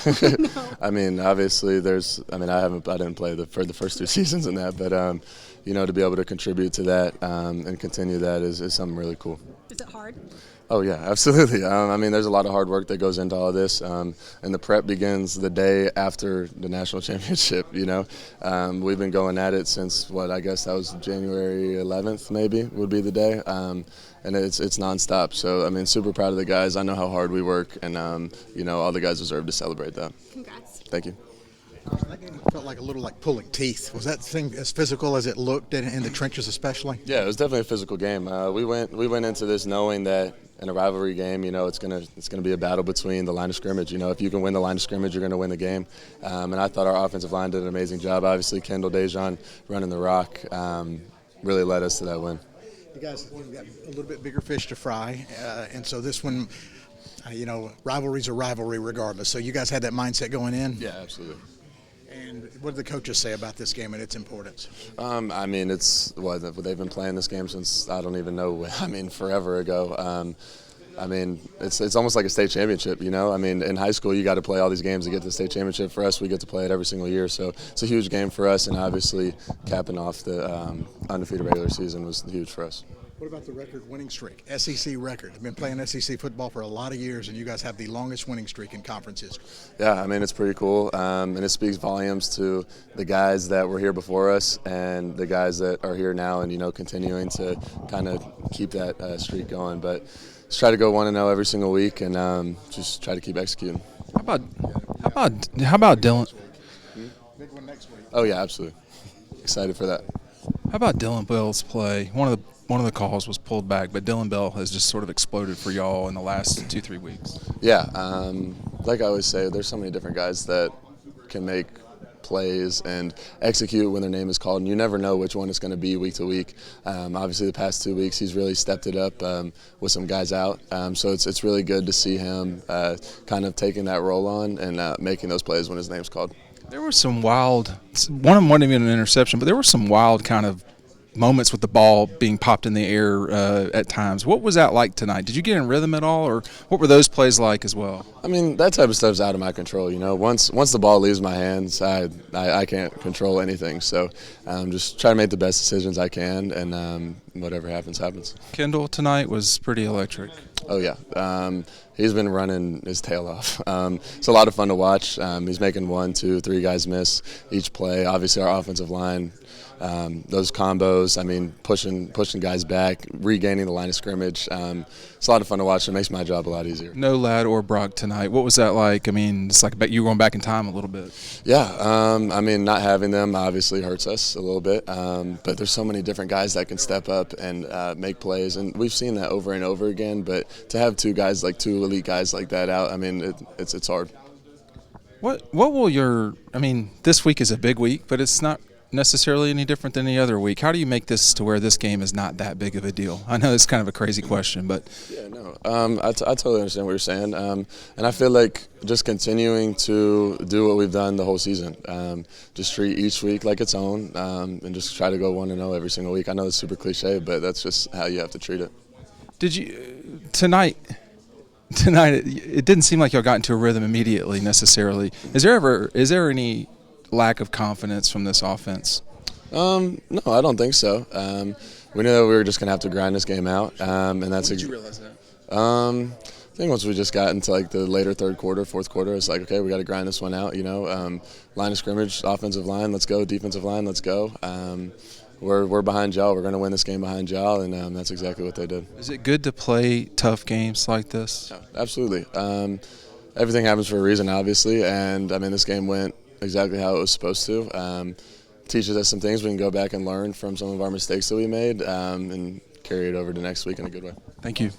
No. I mean, obviously, I didn't play for the first 2 seasons in that, but to be able to contribute to that and continue that is something really cool. Is it hard? Oh yeah, absolutely. I mean, there's a lot of hard work that goes into all this, and the prep begins the day after the national championship. We've been going at it since I guess that was January 11th, maybe would be the day, and it's nonstop. So I mean, super proud of the guys. I know how hard we work, and all the guys deserve to celebrate that. Congrats. Thank you. That game felt like a little like pulling teeth. Was that thing as physical as it looked in the trenches, especially? Yeah, it was definitely a physical game. We went into this knowing that in a rivalry game, it's gonna be a battle between the line of scrimmage. If you can win the line of scrimmage, you're gonna win the game. And I thought our offensive line did an amazing job. Obviously, Kendall Dejan running the rock really led us to that win. You guys got a little bit bigger fish to fry, and so this one, rivalry's a rivalry regardless. So you guys had that mindset going in? Yeah, absolutely. And what did the coaches say about this game and its importance? I mean, they've been playing this game since I don't even know. I mean, forever ago. I mean, it's almost like a state championship. I mean, in high school you got to play all these games to get to the state championship. For us, we get to play it every single year, so it's a huge game for us. And obviously, capping off the undefeated regular season was huge for us. What about the record winning streak? SEC record. I've been playing SEC football for a lot of years, and you guys have the longest winning streak in conference history. Yeah, I mean, it's pretty cool, and it speaks volumes to the guys that were here before us and the guys that are here now, and continuing to kind of keep that streak going. But just try to go 1-0 every single week, and just try to keep executing. How about Dylan? Big one next week. Oh yeah, absolutely. Excited for that. How about Dylan Bell's play? One of the calls was pulled back, but Dylan Bell has just sort of exploded for y'all in the last 2-3 weeks. Yeah, like I always say, there's so many different guys that can make plays and execute when their name is called, and you never know which one it's going to be week to week. Obviously, the past 2 weeks, he's really stepped it up with some guys out, so it's really good to see him kind of taking that role on and making those plays when his name's called. There were some wild – one of them wasn't even an interception, but there were some wild kind of moments with the ball being popped in the air at times. What was that like tonight? Did you get in rhythm at all, or what were those plays like as well? I mean, that type of stuff's out of my control. Once the ball leaves my hands, I can't control anything. So just try to make the best decisions I can, and whatever happens, happens. Kendall tonight was pretty electric. Oh yeah, he's been running his tail off. It's a lot of fun to watch. He's making 1, 2, 3 guys miss each play. Obviously, our offensive line. Those combos, I mean, pushing guys back, regaining the line of scrimmage. It's a lot of fun to watch. It makes my job a lot easier. No Ladd or Brock tonight. What was that like? I mean, it's like you were going back in time a little bit. Yeah, I mean, not having them obviously hurts us a little bit, but there's so many different guys that can step up and make plays, and we've seen that over and over again. But to have two elite guys like that out, I mean, it's hard. What will your? I mean, this week is a big week, but it's not necessarily any different than any other week. How do you make this to where this game is not that big of a deal? I know it's kind of a crazy question, but yeah, no, I totally understand what you're saying, and I feel like just continuing to do what we've done the whole season, just treat each week like its own, and just try to go 1-0 every single week. I know it's super cliche, but that's just how you have to treat it. Did you tonight? It didn't seem like y'all got into a rhythm immediately necessarily. Is there any lack of confidence from this offense? No, I don't think so. We knew that we were just gonna have to grind this game out, and that's. When did you realize that? I think once we just got into like the later third quarter, fourth quarter, it's like, okay, we got to grind this one out. Line of scrimmage, offensive line, let's go. Defensive line, let's go. We're behind y'all. We're gonna win this game behind y'all, and that's exactly what they did. Is it good to play tough games like this? Yeah, absolutely. Everything happens for a reason, obviously, and I mean this game went exactly how it was supposed to. Teaches us some things we can go back and learn from some of our mistakes that we made, and carry it over to next week in a good way. Thank you.